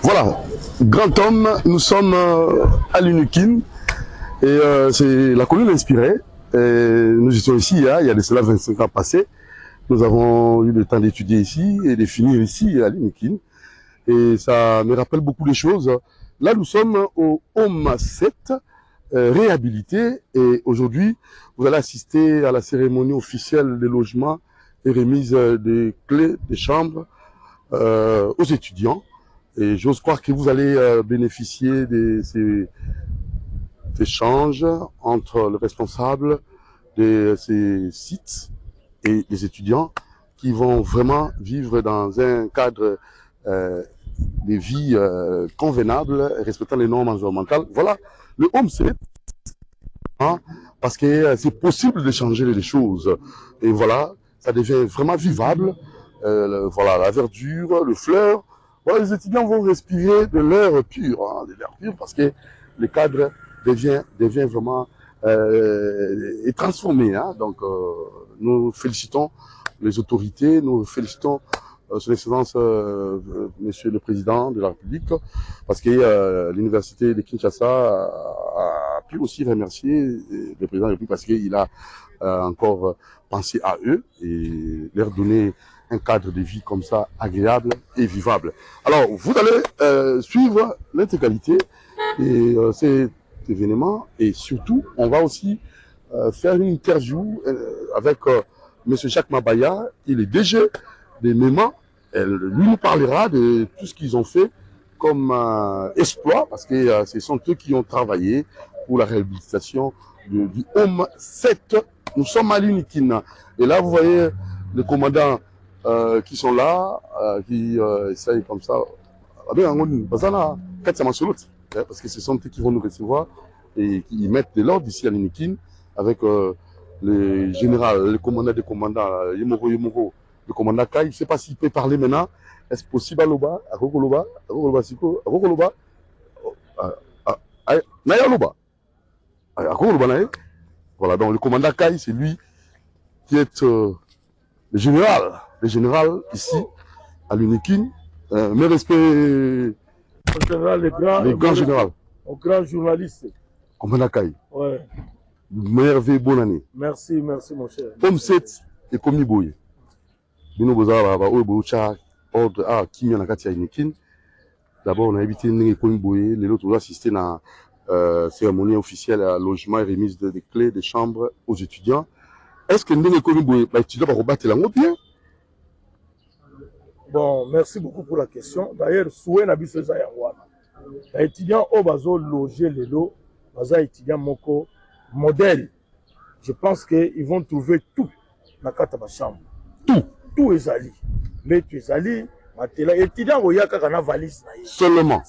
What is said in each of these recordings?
Voilà, grand homme, nous sommes à l'Unikin et c'est la commune inspirée. Nous étions ici, il y a de cela 25 ans passés. Nous avons eu le temps d'étudier ici et de finir ici à l'Unikin. Et ça me rappelle beaucoup de choses. Là, nous sommes au Home 7, réhabilité. Et aujourd'hui, vous allez assister à la cérémonie officielle des logements et remise des clés des chambres aux étudiants. Et j'ose croire que vous allez bénéficier de ces échanges entre le responsable de ces sites et les étudiants qui vont vraiment vivre dans un cadre de vie convenable, respectant les normes environnementales. Voilà, le Home 7, hein, parce que c'est possible de changer les choses. Et voilà, ça devient vraiment vivable. Voilà, la verdure, le fleur. Voilà, les étudiants vont respirer de l'air pur, hein, de l'air pur, parce que le cadre devient vraiment est transformé. Hein. Donc, nous félicitons les autorités, nous félicitons son Excellence, Monsieur le Président de la République, parce que l'Université de Kinshasa a pu aussi remercier le Président de la République parce qu'il a encore pensé à eux et leur donner un cadre de vie comme ça, agréable et vivable. Alors, vous allez suivre l'intégralité et cet événement et surtout, on va aussi faire une interview avec M. Jacques Mabaya, il est DG des MEMA. Lui nous parlera de tout ce qu'ils ont fait comme exploit, parce que ce sont eux qui ont travaillé pour la réhabilitation du Home 7. Nous sommes à l'Unikin. Et là, vous voyez les commandants qui sont là, qui essayent comme ça. Parce que ce sont eux qui vont nous recevoir et qui mettent de l'ordre ici à l'Unikin avec le général, le commandant des commandants, Yemoro, le commandant Kai. Je ne sais pas s'il peut parler maintenant. Est-ce possible à Loba, à Rogoloba, à Rogoloba Siko, à Rogoloba, à Naya Loba, à Rogoloba Naya. Voilà, donc le commandant Kai, c'est lui qui est le général ici à l'Unikin. Mes respects, le grand général. Au grand journaliste. Commandant Kai. Ouais. Merveille, bonne année. Merci, merci mon cher. Home 7 et comme Boye. Nous avons ordre à Kimia Nakati à Inikin. D'abord, on a évité de comme Boye. Les autres ont assisté à la cérémonie officielle à logement et remise des clés des chambres aux étudiants. Est-ce que nous avons comme Boye, les étudiants vont rebattre la bien? Bon, merci beaucoup pour la question. D'ailleurs, souhait n'a pas les étudiants au bazo loger les lots, bazo étudiants moko modèle. Je pense qu'ils vont trouver tout dans la chambre. Tout est allé. Mais tu es allé, les étudiants ont eu une valise. Seulement.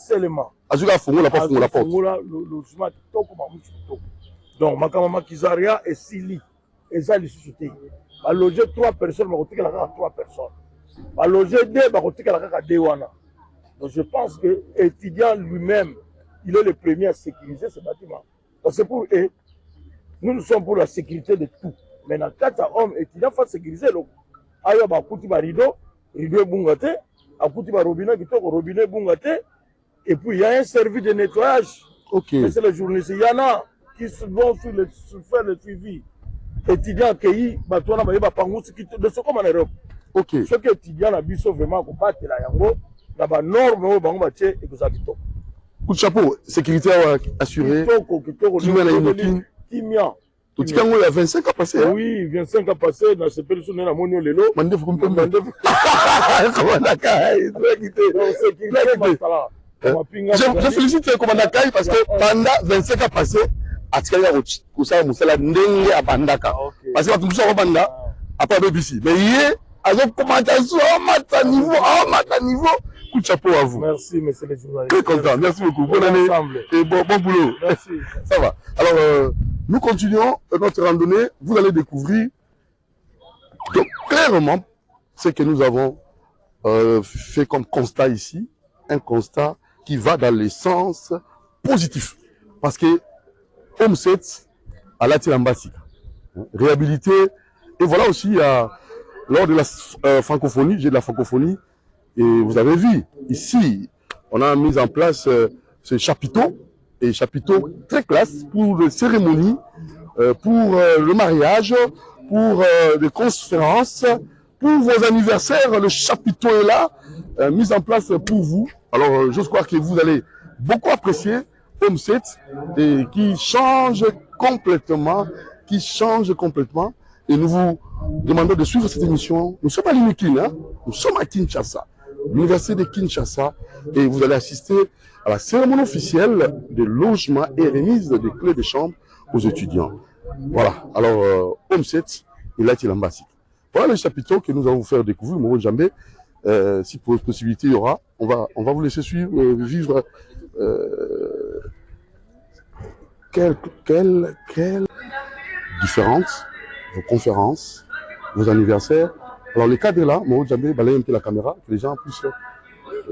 Azuka Fongo n'a pas fondé la porte. Donc, Makamama Kizaria et Sili, ils ont société. À loger 3 personnes, mais on a 3 personnes. À loger 2, on a 2. Donc, je pense que l'étudiant lui-même, il est le premier à sécuriser ce bâtiment. Donc, c'est pour eux. Nous sommes pour la sécurité de tout. Mais dans 4 hommes, étudiants, il faut sécuriser. Aya ba kuti ba rideau bungate, a kuti ba robinet qui toque robinet bungate, et puis il y a un service de nettoyage. Ok. C'est le journaliste. Il y en a qui vont faire le suivi. Étudiants accueillis, batona ba pangus qui de ce comme en Europe. Ok. Ce que étudiants la biso vraiment pour battre la yango, dans ba norme au bango batie et que ça bito. Coup de chapeau, sécurité assurée. Kimia. Tout ce qu'il y a 25 ans passé. Oui, 25 ans passé dans ce personne là monio lelo. Mandef comme comment je félicite le commandant Kai parce que pendant 25 ans passés, Atikaya Koussa Moussala Ndenge à Bandaka. Parce que tout ça au Banda, après BBC. Mais hier, à votre commentation, à niveau, coup de chapeau à vous. Merci, monsieur le journaliste. Très content, merci beaucoup. Bonne année et bon boulot. Merci. Ça va. Alors, nous continuons notre randonnée. Vous allez découvrir donc, clairement ce que nous avons fait comme constat ici. Un constat qui va dans le sens positif. Parce que Home 7 à la Tirambasika, réhabilité. Et voilà aussi, lors de la francophonie, j'ai de la francophonie. Et vous avez vu, ici, on a mis en place ce chapiteau, et chapiteau très classe pour les cérémonies, pour le mariage, pour des conférences, pour vos anniversaires. Le chapiteau est là, mis en place pour vous. Alors, je crois que vous allez beaucoup apprécier Home 7 et qui change complètement, Et nous vous demandons de suivre cette émission. Nous sommes à l'UNIKIN, hein? Nous sommes à Kinshasa, l'université de Kinshasa, et vous allez assister à la cérémonie officielle de logement et remise des clés de chambre aux étudiants. Voilà, alors Home 7 et là, Tilambasi. Voilà le chapiteau que nous allons vous faire découvrir, Moro Djambé. Si pour possibilité il y aura, on va vous laisser suivre, vivre quelle différence, vos conférences, vos anniversaires. Alors le cadre est là, Moro Djambé, balaye un peu la caméra, que les gens puissent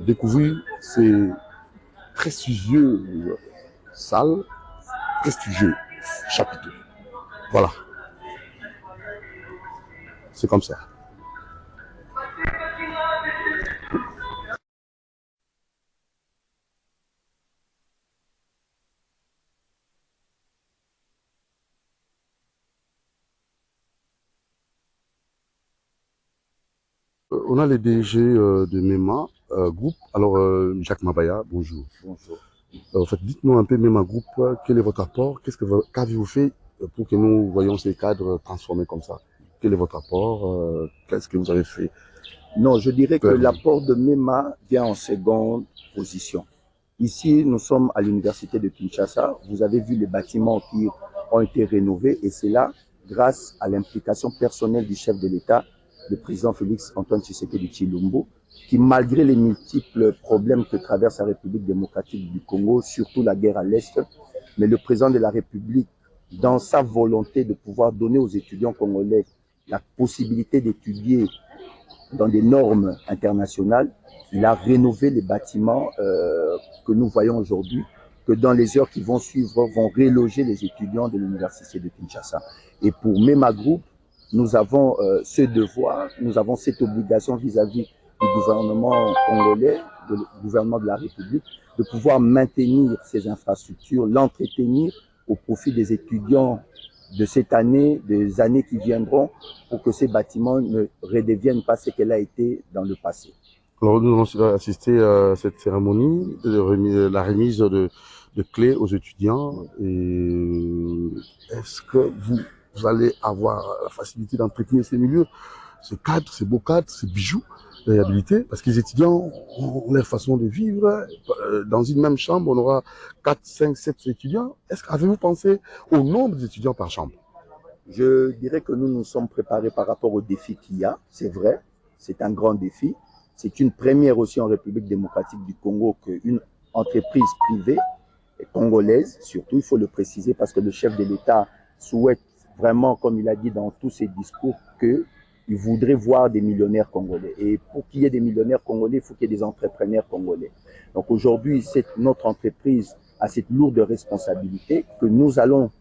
découvrir ces prestigieux salles, prestigieux chapiteaux. Voilà. C'est comme ça. On a les DG de MEMA Group. Alors, Jacques Mabaya, bonjour. Bonjour. En fait, dites-nous un peu, MEMA Group, quel est votre apport? Qu'avez-vous fait pour que nous voyions ces cadres transformés comme ça? Quel est votre apport? Qu'est-ce que vous avez fait? Non, je dirais que l'apport de MEMA vient en seconde position. Ici, nous sommes à l'université de Kinshasa. Vous avez vu les bâtiments qui ont été rénovés et c'est là grâce à l'implication personnelle du chef de l'État, le président Félix Antoine Tshisekedi Tshilombo, qui malgré les multiples problèmes que traverse la République démocratique du Congo, surtout la guerre à l'Est, mais le président de la République, dans sa volonté de pouvoir donner aux étudiants congolais la possibilité d'étudier dans des normes internationales, il a rénové les bâtiments que nous voyons aujourd'hui, que dans les heures qui vont suivre, vont reloger les étudiants de l'université de Kinshasa. Et pour MEMA Group, nous avons ce devoir, nous avons cette obligation vis-à-vis du gouvernement congolais, du gouvernement de la République, de pouvoir maintenir ces infrastructures, l'entretenir au profit des étudiants de cette année, des années qui viendront, pour que ces bâtiments ne redeviennent pas ce qu'elle a été dans le passé. Alors, nous allons assister à cette cérémonie, la remise de clés aux étudiants. Et est-ce que vous allez avoir la facilité d'entretenir ces milieux, ces cadres, ces beaux cadres, ces bijoux de réhabilité? Parce que les étudiants ont leur façon de vivre. Dans une même chambre, on aura 4, 5, 7 étudiants. Avez-vous pensé au nombre d'étudiants par chambre? Je dirais que nous nous sommes préparés par rapport au défi qu'il y a. C'est vrai, c'est un grand défi. C'est une première aussi en République démocratique du Congo qu'une entreprise privée, congolaise, surtout, il faut le préciser, parce que le chef de l'État souhaite vraiment, comme il a dit dans tous ses discours, qu'il voudrait voir des millionnaires congolais. Et pour qu'il y ait des millionnaires congolais, il faut qu'il y ait des entrepreneurs congolais. Donc aujourd'hui, notre entreprise a cette lourde responsabilité que nous allons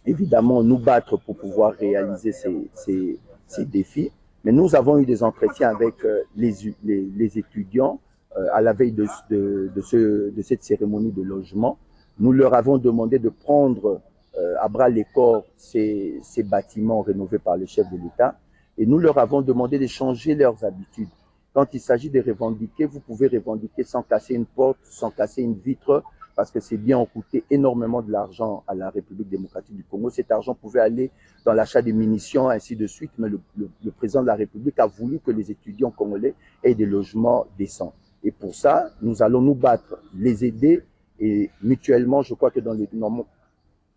évidemment nous battre pour pouvoir réaliser ces défis. Mais nous avons eu des entretiens avec les étudiants à la veille de cette cérémonie de logement. Nous leur avons demandé de prendre à bras les corps ces bâtiments rénovés par le chef de l'État et nous leur avons demandé de changer leurs habitudes. Quand il s'agit de revendiquer, vous pouvez revendiquer sans casser une porte, sans casser une vitre, parce que c'est bien coûté énormément de l'argent à la République démocratique du Congo. Cet argent pouvait aller dans l'achat des munitions, ainsi de suite, mais le président de la République a voulu que les étudiants congolais aient des logements décents. Et pour ça, nous allons nous battre, les aider, et mutuellement, je crois que dans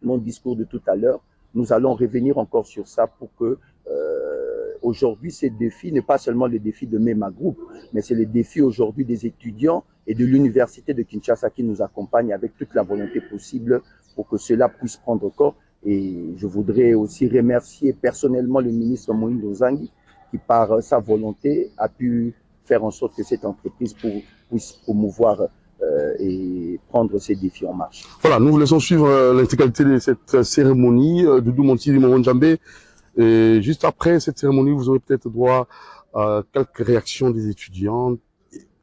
mon discours de tout à l'heure, nous allons revenir encore sur ça pour que aujourd'hui, ce défi n'est pas seulement le défi de MEMA Group, mais c'est le défi aujourd'hui des étudiants et de l'université de Kinshasa qui nous accompagne avec toute la volonté possible pour que cela puisse prendre corps. Et je voudrais aussi remercier personnellement le ministre Moïse Zangi qui, par sa volonté, a pu faire en sorte que cette entreprise puisse promouvoir et prendre ces défis en marche. Voilà, nous vous laissons suivre l'intégralité de cette cérémonie. Doudou Montili Moro Djambé. Et juste après cette cérémonie, vous aurez peut-être droit à quelques réactions des étudiants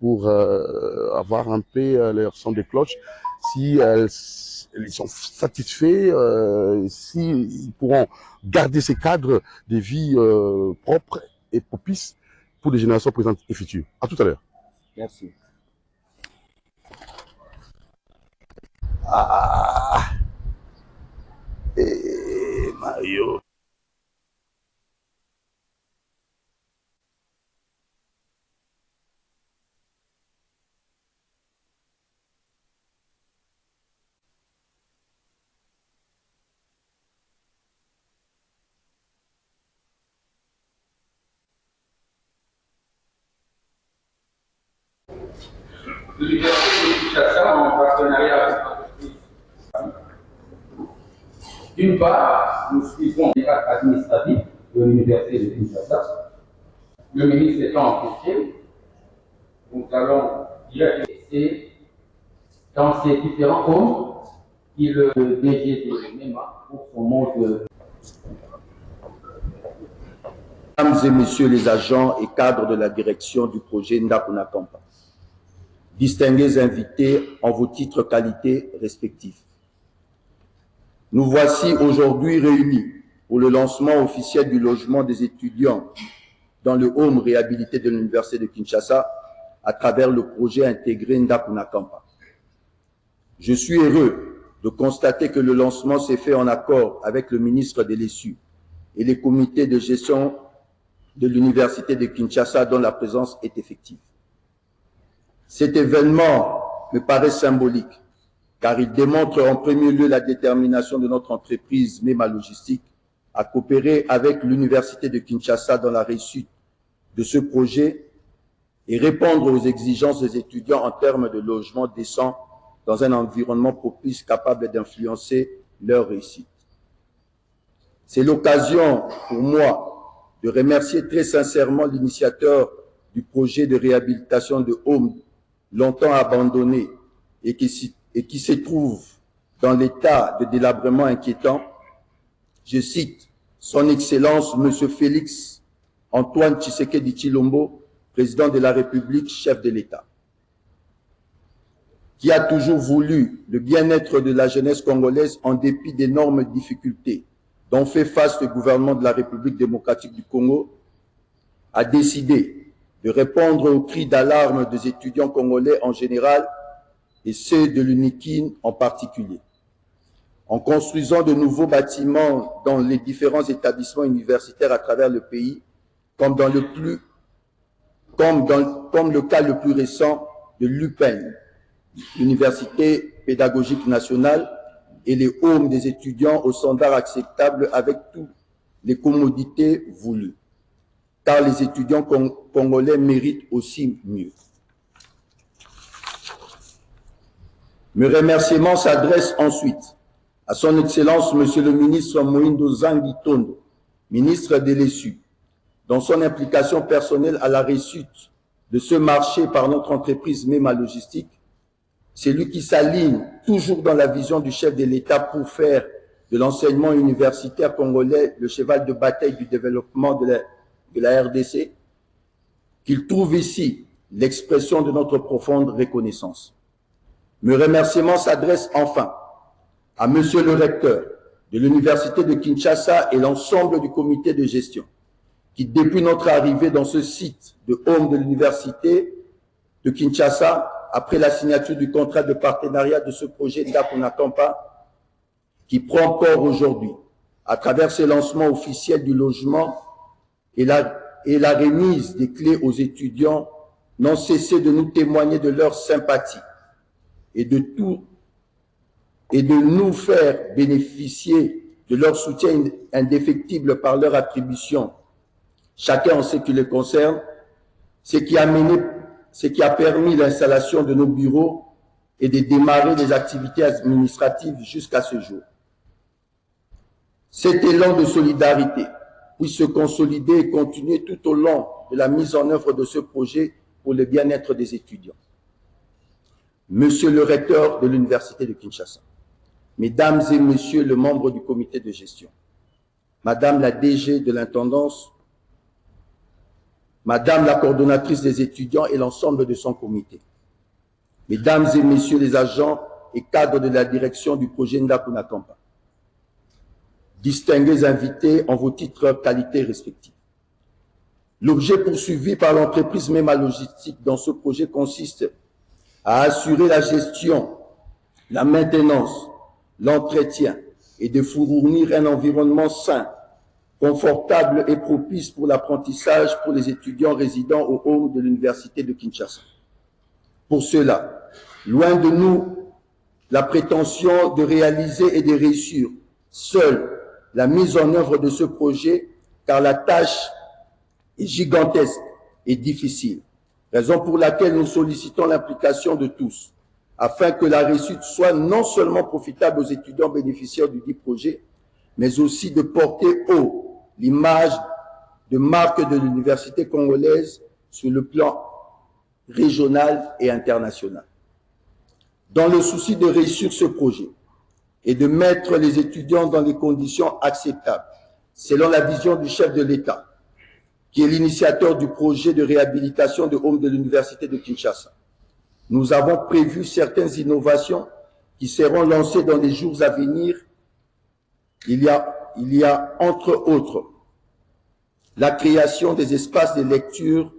pour avoir un peu leur son de cloche, si ils sont satisfaits, s'ils pourront garder ces cadres de vie propres et propices pour les générations présentes et futures. À tout à l'heure. Merci. Mario. L'Université de Kinshasa en partenariat avec l'entreprise. D'une part, nous suivons les cadres administratifs de l'Université de Kinshasa. Le ministre étant en question, nous allons directement dans ces différents comptes qui le DG de MEMA pour son monde. Mesdames et messieurs les agents et cadres de la direction du projet Ndakuna Kampa, distingués invités en vos titres qualités respectifs. Nous voici aujourd'hui réunis pour le lancement officiel du logement des étudiants dans le home réhabilité de l'Université de Kinshasa à travers le projet intégré Ndakuna Kampa. Je suis heureux de constater que le lancement s'est fait en accord avec le ministre de l'ESU et les comités de gestion de l'Université de Kinshasa dont la présence est effective. Cet événement me paraît symbolique car il démontre en premier lieu la détermination de notre entreprise MEMA Logistique à coopérer avec l'Université de Kinshasa dans la réussite de ce projet et répondre aux exigences des étudiants en termes de logement décent dans un environnement propice capable d'influencer leur réussite. C'est l'occasion pour moi de remercier très sincèrement l'initiateur du projet de réhabilitation de Home, longtemps abandonné et qui se trouve dans l'état de délabrement inquiétant. Je cite son Excellence M. Félix Antoine Tshisekedi Tshilombo, président de la République, chef de l'État, qui a toujours voulu le bien-être de la jeunesse congolaise en dépit d'énormes difficultés dont fait face le gouvernement de la République démocratique du Congo, a décidé de répondre aux cris d'alarme des étudiants congolais en général et ceux de l'UNIKIN en particulier, en construisant de nouveaux bâtiments dans les différents établissements universitaires à travers le pays, comme le cas le plus récent de l'UPEN, l'Université pédagogique nationale, et les homes des étudiants aux standards acceptables avec toutes les commodités voulues, car les étudiants congolais méritent aussi mieux. Mes remerciements s'adressent ensuite à son Excellence Monsieur le ministre Moïndo Zangi Tondo, ministre de l'ESU, dans son implication personnelle à la réussite de ce marché par notre entreprise MEMA Logistique. C'est lui qui s'aligne toujours dans la vision du chef de l'État pour faire de l'enseignement universitaire congolais le cheval de bataille du développement de la RDC, qu'il trouve ici l'expression de notre profonde reconnaissance. Mes remerciements s'adressent enfin à Monsieur le recteur de l'Université de Kinshasa et l'ensemble du comité de gestion, qui depuis notre arrivée dans ce site de home de l'Université de Kinshasa, après la signature du contrat de partenariat de ce projet Ndakuna Kampa, qui prend corps aujourd'hui, à travers ce lancement officiel du logement et la remise des clés aux étudiants, n'ont cessé de nous témoigner de leur sympathie et de nous faire bénéficier de leur soutien indéfectible par leur attribution, chacun en ce qui le concerne, ce qui a permis l'installation de nos bureaux et de démarrer les activités administratives jusqu'à ce jour. Cet élan de solidarité puisse se consolider et continuer tout au long de la mise en œuvre de ce projet pour le bien-être des étudiants. Monsieur le recteur de l'Université de Kinshasa, Mesdames et Messieurs les membres du comité de gestion, Madame la DG de l'intendance, Madame la coordonnatrice des étudiants et l'ensemble de son comité, Mesdames et Messieurs les agents et cadres de la direction du projet Ndakuna Kampa, distingués invités en vos titres qualités respectifs. L'objet poursuivi par l'entreprise Mema Logistique dans ce projet consiste à assurer la gestion, la maintenance, l'entretien et de fournir un environnement sain, confortable et propice pour l'apprentissage pour les étudiants résidant au home de l'Université de Kinshasa. Pour cela, loin de nous la prétention de réaliser et de réussir seule la mise en œuvre de ce projet, car la tâche est gigantesque et difficile, raison pour laquelle nous sollicitons l'implication de tous, afin que la réussite soit non seulement profitable aux étudiants bénéficiaires du dit projet, mais aussi de porter haut l'image de marque de l'université congolaise sur le plan régional et international. Dans le souci de réussir ce projet et de mettre les étudiants dans des conditions acceptables, selon la vision du chef de l'État, qui est l'initiateur du projet de réhabilitation de home de l'université de Kinshasa, nous avons prévu certaines innovations qui seront lancées dans les jours à venir. Il y a entre autres la création des espaces de lecture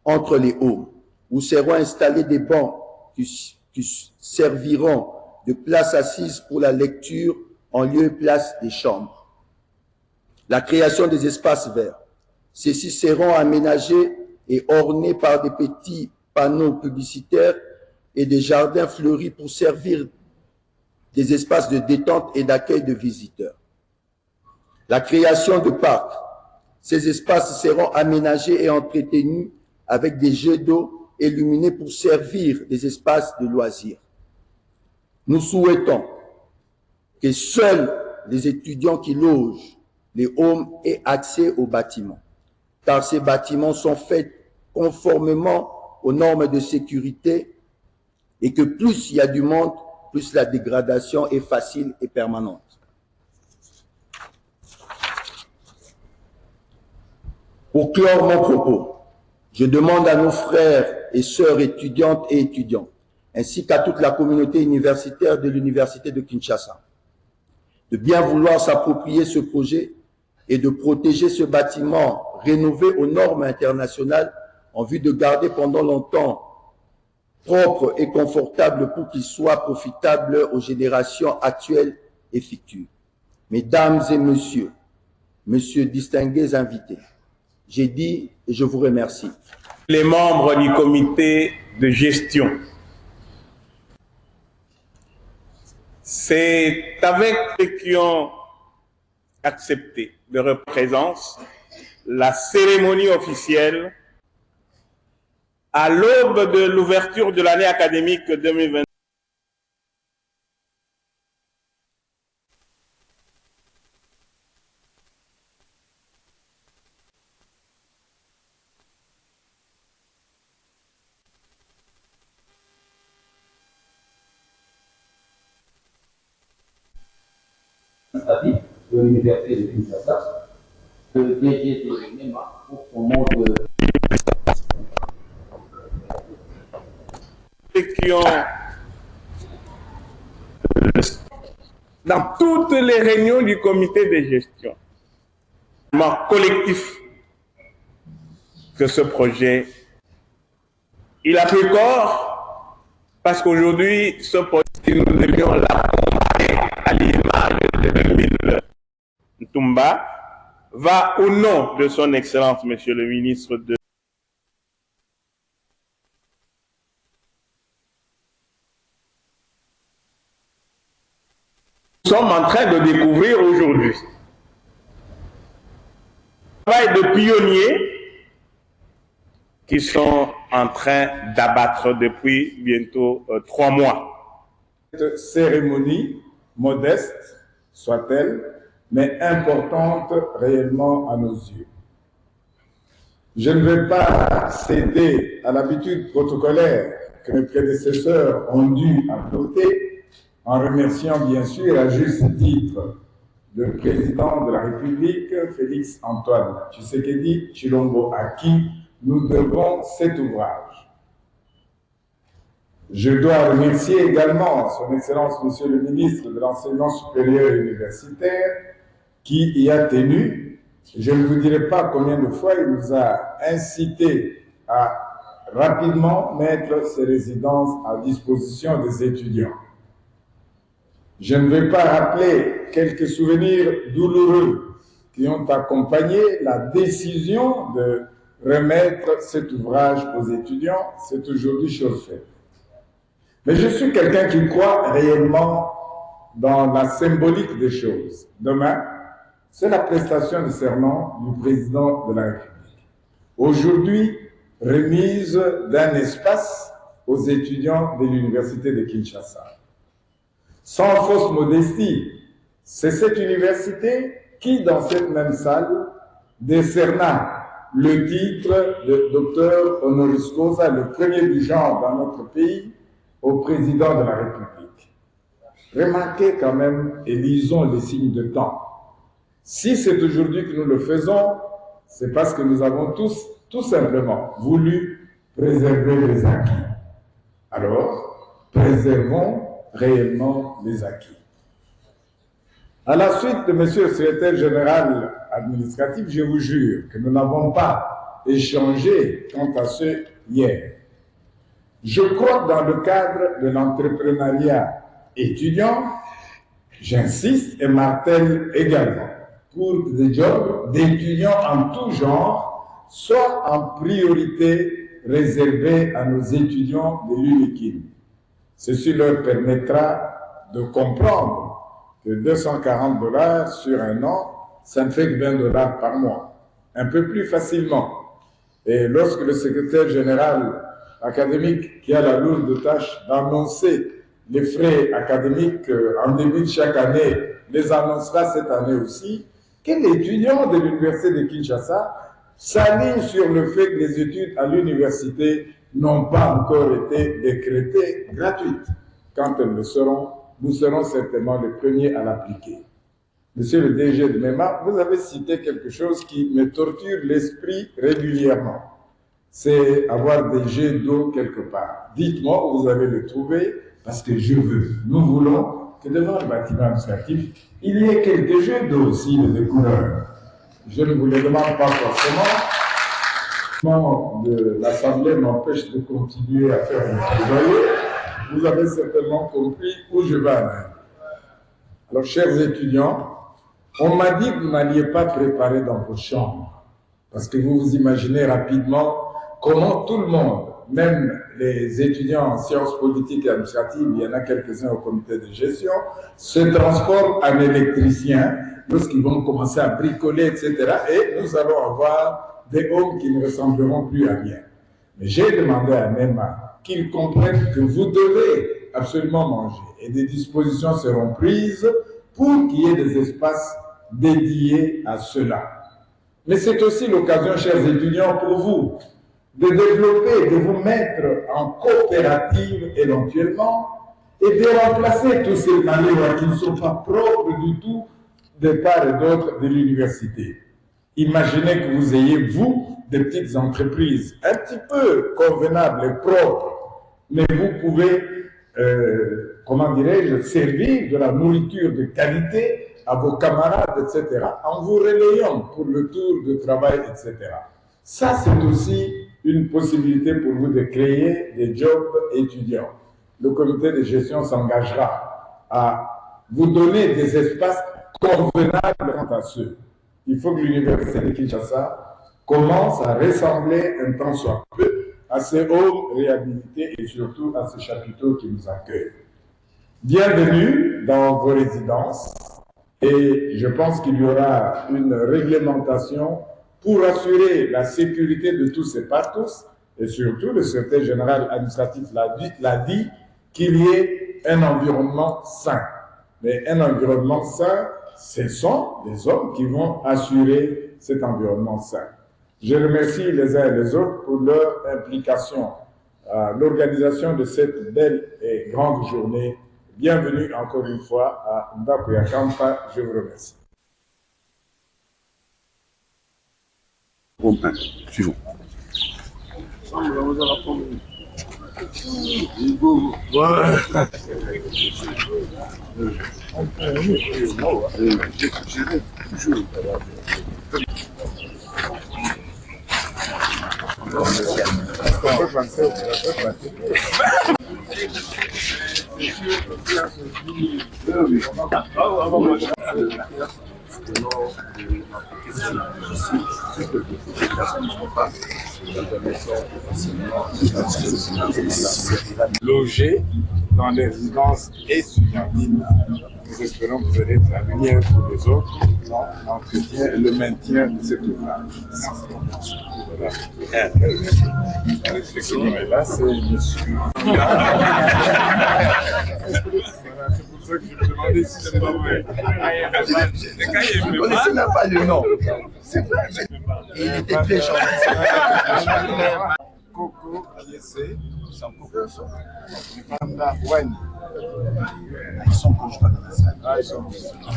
entre les homes, où seront installés des bancs qui serviront de place assise pour la lecture en lieu et place des chambres. La création des espaces verts. Ceux-ci seront aménagés et ornés par des petits panneaux publicitaires et des jardins fleuris pour servir des espaces de détente et d'accueil de visiteurs. La création de parcs. Ces espaces seront aménagés et entretenus avec des jets d'eau illuminés pour servir des espaces de loisirs. Nous souhaitons que seuls les étudiants qui logent les homes aient accès aux bâtiments, car ces bâtiments sont faits conformément aux normes de sécurité et que plus il y a du monde, plus la dégradation est facile et permanente. Pour clore mon propos, je demande à nos frères et sœurs étudiantes et étudiants, ainsi qu'à toute la communauté universitaire de l'Université de Kinshasa, de bien vouloir s'approprier ce projet et de protéger ce bâtiment rénové aux normes internationales en vue de garder pendant longtemps propre et confortable pour qu'il soit profitable aux générations actuelles et futures. Mesdames et messieurs, messieurs distingués invités, j'ai dit et je vous remercie. Les membres du comité de gestion. C'est avec ceux qui ont accepté leur présence la cérémonie officielle à l'aube de l'ouverture de l'année académique 2020. De l'université de Kinshasa, le DG de Mema pour son mot de... Qui ont, dans toutes les réunions du comité de gestion, collectif, que ce projet, il a pris corps parce qu'aujourd'hui, ce projet, nous devions l'accompagner à l'image de 2000. Ntumba va au nom de son Excellence, Monsieur le ministre de nous sommes en train de découvrir aujourd'hui. Travail de pionniers qui sont en train d'abattre depuis bientôt 3 mois. Cette cérémonie, modeste soit-elle, mais importante réellement à nos yeux. Je ne vais pas céder à l'habitude protocolaire que mes prédécesseurs ont dû adopter, en remerciant bien sûr à juste titre le président de la République, Félix Antoine Tshisekedi Tshilombo, à qui nous devons cet ouvrage. Je dois remercier également son Excellence Monsieur le ministre de l'Enseignement supérieur et universitaire qui y a tenu. Je ne vous dirai pas combien de fois il nous a incité à rapidement mettre ces résidences à disposition des étudiants. Je ne vais pas rappeler quelques souvenirs douloureux qui ont accompagné la décision de remettre cet ouvrage aux étudiants. C'est aujourd'hui chose faite. Mais je suis quelqu'un qui croit réellement dans la symbolique des choses. Demain, c'est la prestation de serment du président de la République. Aujourd'hui, remise d'un espace aux étudiants de l'université de Kinshasa. Sans fausse modestie, c'est cette université qui, dans cette même salle, décerna le titre de docteur honoris causa, le premier du genre dans notre pays, au président de la République. Remarquez quand même et lisons les signes de temps. Si c'est aujourd'hui que nous le faisons, c'est parce que nous avons tous, tout simplement, voulu préserver les acquis. Alors, préservons réellement les acquis. À la suite de Monsieur le secrétaire général administratif, je vous jure que nous n'avons pas échangé quant à ce hier. Je crois que dans le cadre de l'entrepreneuriat étudiant, j'insiste et martèle également, pour que des jobs d'étudiants en tout genre soient en priorité réservés à nos étudiants de l'UNIKIN. Ceci leur permettra de comprendre que 240 $ sur un an, ça ne fait que 20 $ par mois, un peu plus facilement. Et lorsque le secrétaire général académique, qui a la lourde tâche d'annoncer les frais académiques en début de chaque année, les annoncera cette année aussi, que les étudiants de l'université de Kinshasa s'alignent sur le fait que les études à l'université n'ont pas encore été décrétées gratuites. Quand elles le seront, nous serons certainement les premiers à l'appliquer. Monsieur le DG de MEMA, vous avez cité quelque chose qui me torture l'esprit régulièrement. C'est avoir des jets d'eau quelque part. Dites-moi où vous allez le trouver, parce que je veux. Nous voulons que devant le bâtiment administratif, il y ait quelques jets d'eau aussi de couleurs. Je ne vous le demande pas forcément. De l'Assemblée m'empêche de continuer à faire mon plaidoyer. Vous avez certainement compris où je vais aller. Alors, chers étudiants, on m'a dit que vous n'alliez pas préparer dans vos chambres, parce que vous vous imaginez rapidement comment tout le monde, même les étudiants en sciences politiques et administratives, il y en a quelques-uns au comité de gestion, se transforment en électriciens lorsqu'ils vont commencer à bricoler, etc. Et nous allons avoir des hommes qui ne ressembleront plus à rien. Mais j'ai demandé à MEMA qu'ils comprennent que vous devez absolument manger. Et des dispositions seront prises pour qu'il y ait des espaces dédiés à cela. Mais c'est aussi l'occasion, chers étudiants, pour vous, de développer, de vous mettre en coopérative éventuellement et de remplacer tous ces malévoirs qui ne sont pas propres du tout de part et d'autre de l'université. Imaginez que vous ayez, vous, des petites entreprises un petit peu convenables et propres, mais vous pouvez, comment dirais-je, servir de la nourriture de qualité à vos camarades, etc., en vous relayant pour le tour de travail, etc. Ça, c'est aussi une possibilité pour vous de créer des jobs étudiants. Le comité de gestion s'engagera à vous donner des espaces convenables quant à ceux. Il faut que l'université de Kinshasa commence à ressembler un temps soit peu à ces hommes réhabilités et surtout à ces chapiteaux qui nous accueillent. Bienvenue dans vos résidences et je pense qu'il y aura une réglementation pour assurer la sécurité de tous et par tous, et surtout le secrétaire général administratif l'a dit, qu'il y ait un environnement sain. Mais un environnement sain, ce sont les hommes qui vont assurer cet environnement sain. Je remercie les uns et les autres pour leur implication à l'organisation de cette belle et grande journée. Bienvenue encore une fois à Ndakuyakampa. Je vous remercie. Home 1. Suivons. Loger dans les résidences étudiantines. Nous espérons que vous allez être la lumière pour les autres dans l'entretien et le maintien de cet ouvrage. Voilà. Ce qui est là, c'est monsieur. C'est pour ça que je me demandais si c'est pas vrai. Je ne connaissais même pas le nom. C'est vrai. Et il était très gentil. Coco, Yessé, Sankokoso, Panda, Wani. Ils sont proches pas dans la salle. Ah, ils sont.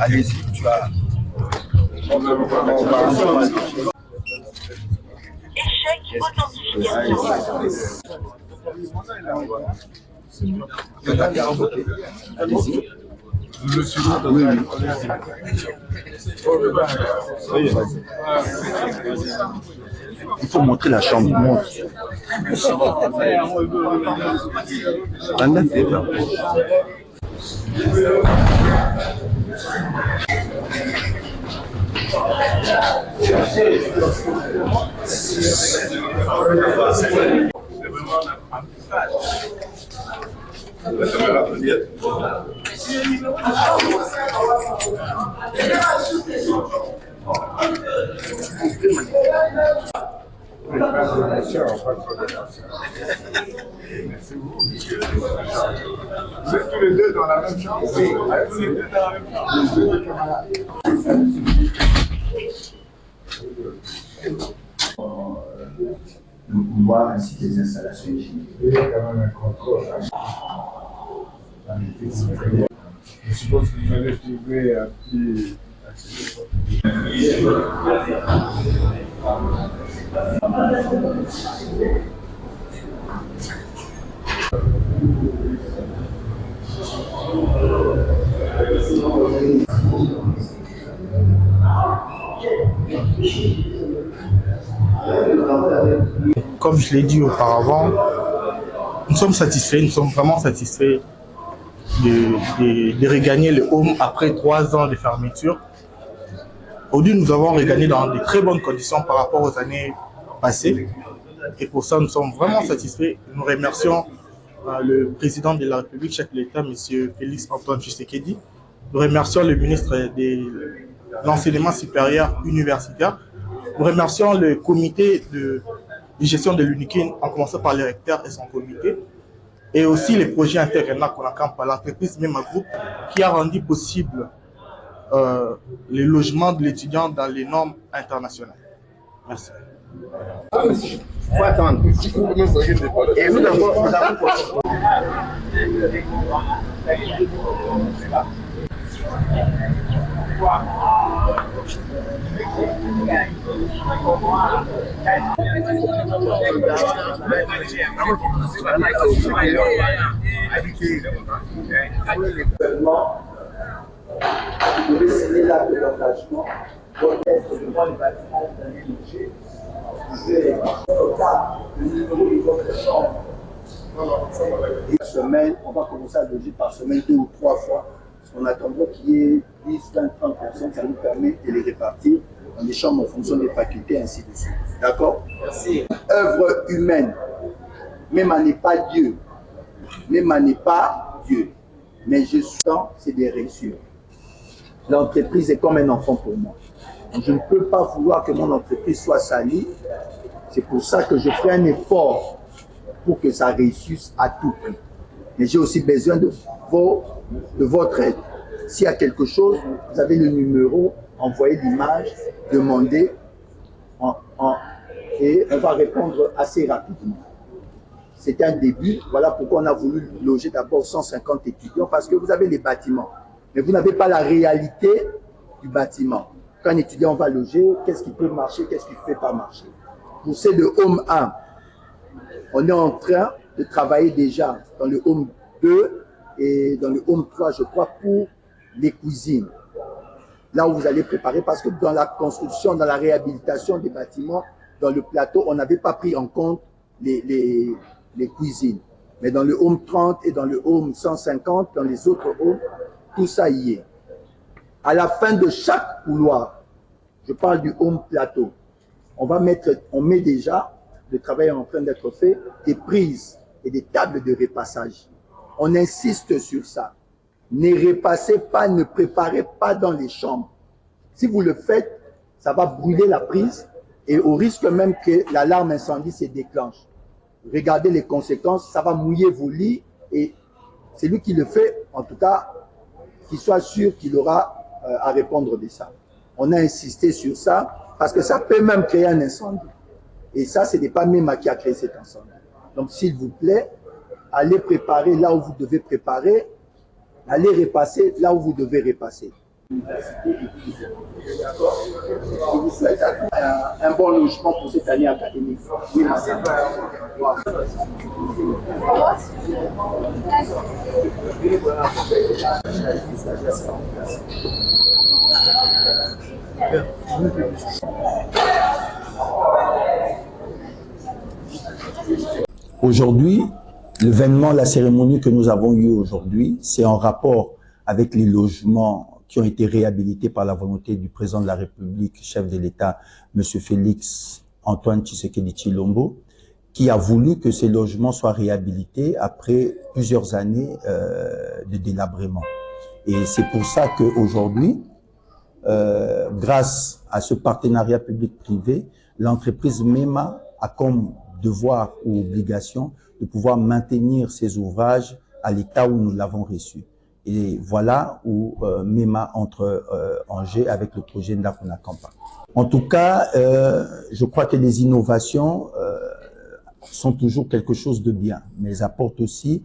Allez-y, tu vas. Échec authentifié. Allez-y. Je suis Oui, oui. Il faut montrer la chambre. Montre. Vous êtes tous les deux dans la même chambre? Oui. Tous les deux dans la même chambre. Les deux camarades. Voir ainsi des installations hygiéniques. Il y a quand même un contrôle. Je suppose que vous allez trouver un petit. Comme je l'ai dit auparavant, nous sommes satisfaits, nous sommes vraiment satisfaits de regagner le home après 3 ans de fermeture. Aujourd'hui, nous avons regagné dans de très bonnes conditions par rapport aux années passées. Et pour ça, nous sommes vraiment satisfaits. Nous remercions le président de la République, chef de l'État, M. Félix Antoine Tshisekedi. Nous remercions le ministre de l'Enseignement supérieur universitaire. Nous remercions le comité de gestion de l'UNIKIN, en commençant par le recteur et son comité, et aussi les projets intervenants qu'on a par l'entreprise MEMA Group, qui a rendu possible le logement de l'étudiant dans les normes internationales. Merci. Il faut attendre. Et nous d'abord, vous devez signer l'acte d'engagement pour être devant le bâtiment de l'année. Au cas le numéro de votre chambre. Une semaine, on va commencer à loger par semaine 2 ou 3 fois. Parce qu'on attendra qu'il y ait 10, 20, 30%, ça nous permet de les répartir dans les chambres en fonction des facultés, ainsi de suite. D'accord? Merci. Œuvre humaine. Même n'est pas Dieu. Même n'est pas Dieu. Mais je sens, c'est des réussites. L'entreprise est comme un enfant pour moi. Donc, je ne peux pas vouloir que mon entreprise soit salie. C'est pour ça que je ferai un effort pour que ça réussisse à tout prix. Mais j'ai aussi besoin de votre aide. S'il y a quelque chose, vous avez le numéro, envoyez l'image, demandez, et on va répondre assez rapidement. C'est un début. Voilà pourquoi on a voulu loger d'abord 150 étudiants, parce que vous avez les bâtiments, mais vous n'avez pas la réalité du bâtiment. Quand un étudiant va loger, qu'est-ce qui peut marcher, qu'est-ce qui ne peut pas marcher. Pour ce de Home 1, on est en train de travailler déjà dans le Home 2 et dans le Home 3, je crois, pour les cuisines. Là où vous allez préparer, parce que dans la construction, dans la réhabilitation des bâtiments, dans le plateau, on n'avait pas pris en compte les cuisines. Mais dans le Home 30 et dans le Home 150, dans les autres homes, tout ça y est. À la fin de chaque couloir, je parle du Home plateau, on met déjà, le travail est en train d'être fait, des prises et des tables de repassage. On insiste sur ça. Ne repassez pas, ne préparez pas dans les chambres. Si vous le faites, ça va brûler la prise et au risque même que l'alarme incendie se déclenche. Regardez les conséquences, ça va mouiller vos lits et c'est lui qui le fait, en tout cas, qu'il soit sûr qu'il aura à répondre de ça. On a insisté sur ça parce que ça peut même créer un incendie. Et ça, ce n'est pas MEMA qui a créé cet incendie. Donc, s'il vous plaît, allez préparer là où vous devez préparer, allez repasser là où vous devez repasser. Je vous souhaite un bon logement pour cette année académique. Oui, madame. Aujourd'hui, l'événement, la cérémonie que nous avons eue aujourd'hui, c'est en rapport avec les logements qui ont été réhabilités par la volonté du président de la République, chef de l'État, M. Félix Antoine Tshisekedi Tshilombo, qui a voulu que ces logements soient réhabilités après plusieurs années de délabrement. Et c'est pour ça qu'aujourd'hui, grâce à ce partenariat public-privé, l'entreprise MEMA a comme devoir ou obligation de pouvoir maintenir ces ouvrages à l'état où nous l'avons reçu. Et voilà où MEMA entre en jeu avec le projet Ndakona Kampa. En tout cas, je crois que les innovations sont toujours quelque chose de bien, mais elles apportent aussi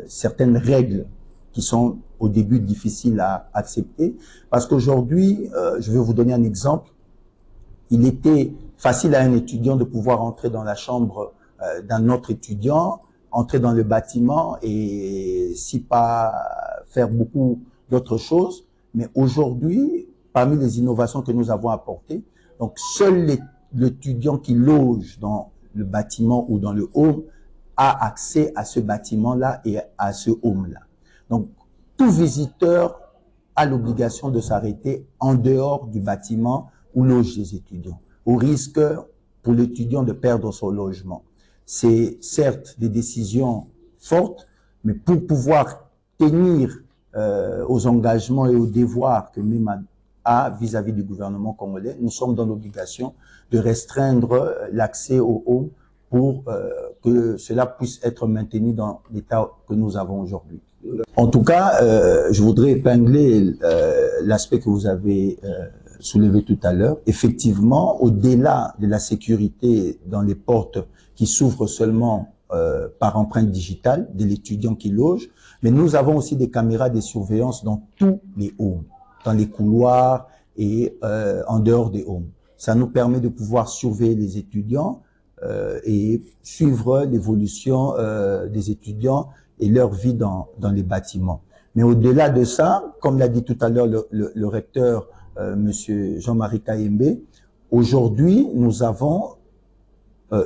certaines règles qui sont au début difficiles à accepter. Parce qu'aujourd'hui, je vais vous donner un exemple. Il était facile à un étudiant de pouvoir entrer dans la chambre d'un autre étudiant, entrer dans le bâtiment et si pas faire beaucoup d'autres choses. Mais aujourd'hui, parmi les innovations que nous avons apportées, donc seul l'étudiant qui loge dans le bâtiment ou dans le home a accès à ce bâtiment-là et à ce home-là. Donc, tout visiteur a l'obligation de s'arrêter en dehors du bâtiment où logent les étudiants, au risque pour l'étudiant de perdre son logement. C'est certes des décisions fortes, mais pour pouvoir tenir aux engagements et aux devoirs que MEMA a vis-à-vis du gouvernement congolais, nous sommes dans l'obligation de restreindre l'accès au home pour que cela puisse être maintenu dans l'état que nous avons aujourd'hui. En tout cas, je voudrais épingler l'aspect que vous avez soulevé tout à l'heure. Effectivement, au-delà de la sécurité dans les portes qui s'ouvrent seulement par empreinte digitale de l'étudiant qui loge, mais nous avons aussi des caméras de surveillance dans tous les homes, dans les couloirs et en dehors des homes. Ça nous permet de pouvoir surveiller les étudiants et suivre l'évolution des étudiants et leur vie dans les bâtiments. Mais au-delà de ça, comme l'a dit tout à l'heure le recteur, Monsieur Jean-Marie Kayembe, aujourd'hui, nous avons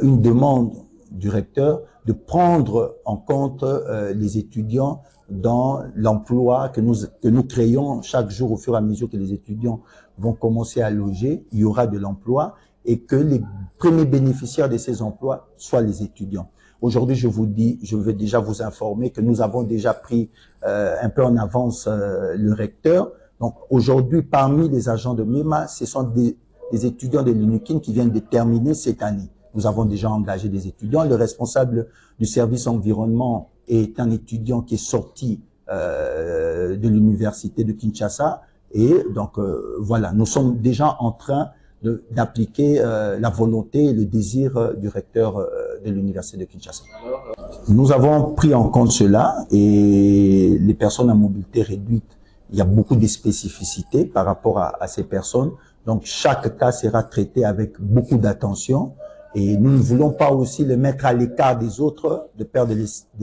une demande du recteur de prendre en compte les étudiants dans l'emploi que nous créons chaque jour au fur et à mesure que les étudiants vont commencer à loger. Il y aura de l'emploi et que les premiers bénéficiaires de ces emplois soient les étudiants. Aujourd'hui, je vous dis, je veux déjà vous informer que nous avons déjà pris un peu en avance le recteur. Donc aujourd'hui, parmi les agents de MEMA, ce sont des étudiants de l'UNIKIN qui viennent de terminer cette année. Nous avons déjà engagé des étudiants. Le responsable du service environnement est un étudiant qui est sorti de l'université de Kinshasa. Et donc voilà, nous sommes déjà en train d'appliquer la volonté et le désir du recteur de l'université de Kinshasa. Nous avons pris en compte cela et les personnes à mobilité réduite, il y a beaucoup de spécificités par rapport à ces personnes. Donc, chaque cas sera traité avec beaucoup d'attention. Et nous ne voulons pas aussi les mettre à l'écart des autres, de peur de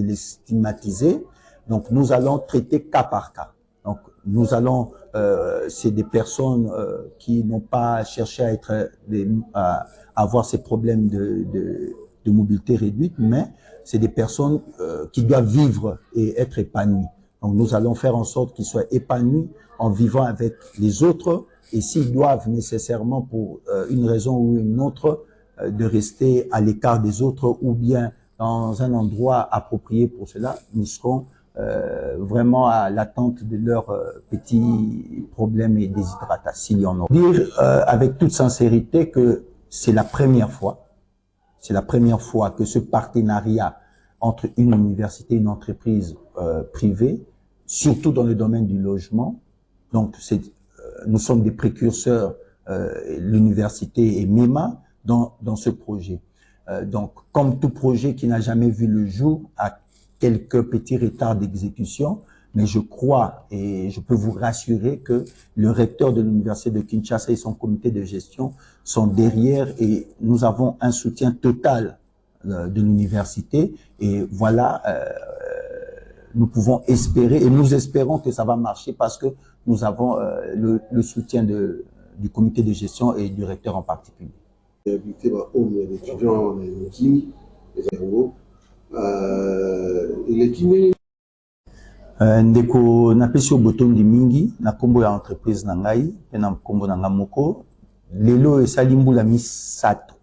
les stigmatiser. Donc, nous allons traiter cas par cas. Donc, nous allons, c'est des personnes qui n'ont pas cherché à être, à avoir ces problèmes de mobilité réduite, mais c'est des personnes qui doivent vivre et être épanouies. Donc, nous allons faire en sorte qu'ils soient épanouis en vivant avec les autres. Et s'ils doivent nécessairement, pour une raison ou une autre, de rester à l'écart des autres ou bien dans un endroit approprié pour cela, nous serons vraiment à l'attente de leurs petits problèmes et déshydratations, s'il y en a. Dire avec toute sincérité que c'est la première fois que ce partenariat entre une université et une entreprise privée, surtout dans le domaine du logement, donc nous sommes des précurseurs, l'université et MEMA, dans ce projet. Donc, comme tout projet qui n'a jamais vu le jour, à quelques petits retards d'exécution, mais je crois et je peux vous rassurer que le recteur de l'université de Kinshasa et son comité de gestion sont derrière et nous avons un soutien total de l'université et voilà, nous pouvons espérer et nous espérons que ça va marcher parce que nous avons le soutien du comité de gestion et du recteur en particulier. Ndeko napesi obotondi mingi na kombo ya entreprise na ngai pe na kombo na ngai moko lelo esali mbula misato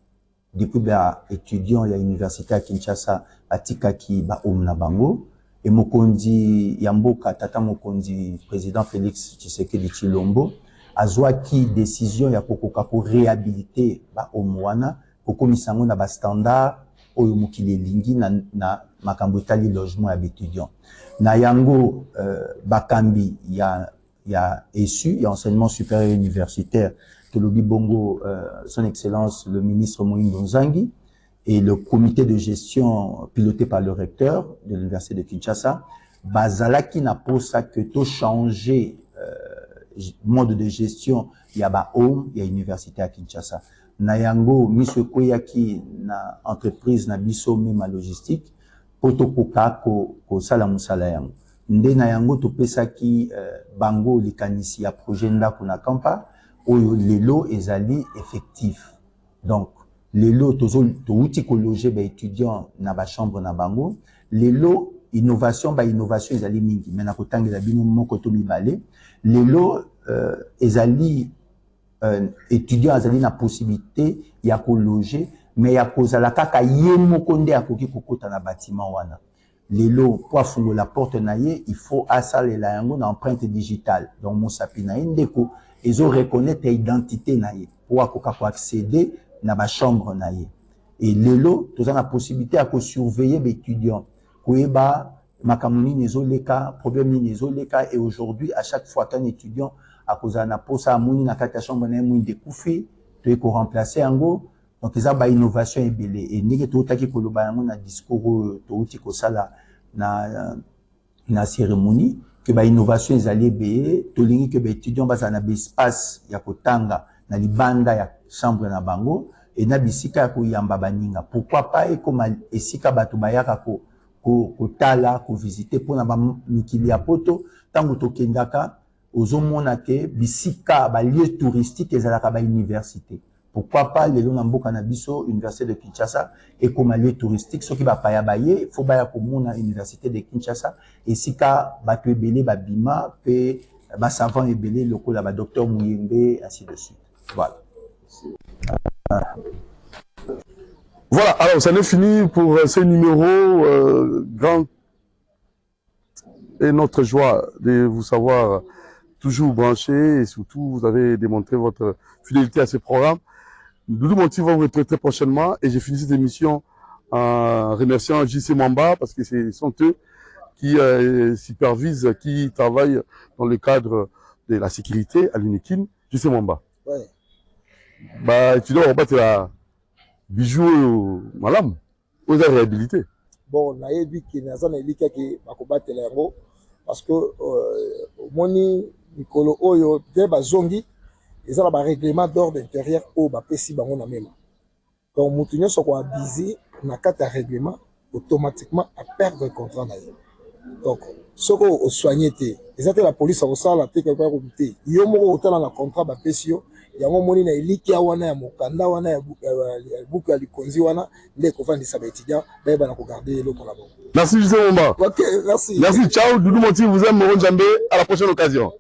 depuis ba étudiant ya université ya Kinshasa atikaki ba na bango et mokonzi ya mboka tata mokonzi président Félix Tshisekedi Tshilombo azwaki décision ya kokoka ko réhabiliter ba wana kokomisa ngo na ba standard oyo mokili elingi na makambo etali logement ya étudiant na yango bakambi ya ESU ya enseignement supérieur universitaire que le Bongo son excellence le ministre Moïndo Nzangi et le comité de gestion piloté par le recteur de l'université de Kinshasa bazalaki na posa que to changer mode de gestion ya ba ya université à Kinshasa na yango miso koyaki na entreprise na biso mema logistique poto koka ko sala musala yango nde na yango to pesaki bango likanisi ya projet ndako na kampa oyo lelo ezali effectif donc lelo to uti ko loger ba étudiants na ba chambre na bango lelo innovation ezali mingi mais na kotangela bino moko to mibale lelo ezali étudiant azali na possibilité ya ko loger mais ya kozala kaka ye moko nde akoki kokota na bâtiment wana lelo po afungola porte na ye il faut asalela yango na empreinte digitale donc mosapi na ye ndeko ezo reconnaître identité na ye po akoka ko accéder na ba chambre na ye et lelo toza na possibilité ya ko surveiller ba étudiant koyeba makambo nini ezoleka problème nini ezoleka et aujourd'hui à chaque fois qu'un étudiant akozala na posa amoni na kati ya chambre na ye mwini dekufi toye ko remplacer yango donc eza ba innovation ebele et ndenge totaki koloba yango na discours touti kosala na cérémonie que ba innovation ezali ebele tolingi que ba étudiant bazala na ba espace ya kotanga na libanda ya chambre na bango et na bisika ya koyamba baninga pourquoi pas ekoma esika bato bayaka kotala ko visiter pona ba mikili ya poto tango tokendaka ozomona ke bisika ba lieu touristique ezalaka ba université pourquoi pas lelo na mboka na biso université de Kinshasa et comme lieu touristique soki ba paya baye faut baya komona université de Kinshasa esika bato ebele ba bima pe ba savant ebele lokola ba docteur Muyembe ainsi de suite voilà. Voilà, alors ça n'est fini pour ce numéro grand et notre joie de vous savoir toujours branché et surtout vous avez démontré votre fidélité à ce programme. Doudou Monti va vous retrouver très prochainement et j'ai fini cette émission en remerciant JC Mwamba parce que ce sont eux qui supervisent, qui travaillent dans le cadre de la sécurité à l'UNIKIN. JC Mwamba. Ouais. Bah, tu dois rebattre la bijou malam aux réhabilité. Bon, nayebi ki nazana elika ki bakobatela yango parce que moni mikolo oyo de bazongi ils ont un règlement d'ordre intérieur au bapesi bango na mema. Donc mutu nyonso ko abiser na kata règlement automatiquement à perdre le contrat na ye. Donc ce qu'on soigné té ils ont la police au sala té quelque part comité yo moko otala na contrat bapesi yo yango moni na eliki ya wana ya mokanda wana ya buku ya likonzi wana nde ko vandisa ba étudiant ba na ko garder le collabo. Merci Justin Momba. OK, merci. Merci, ciao. Doudou Moti vous aime, Moron Djambé. À la prochaine occasion.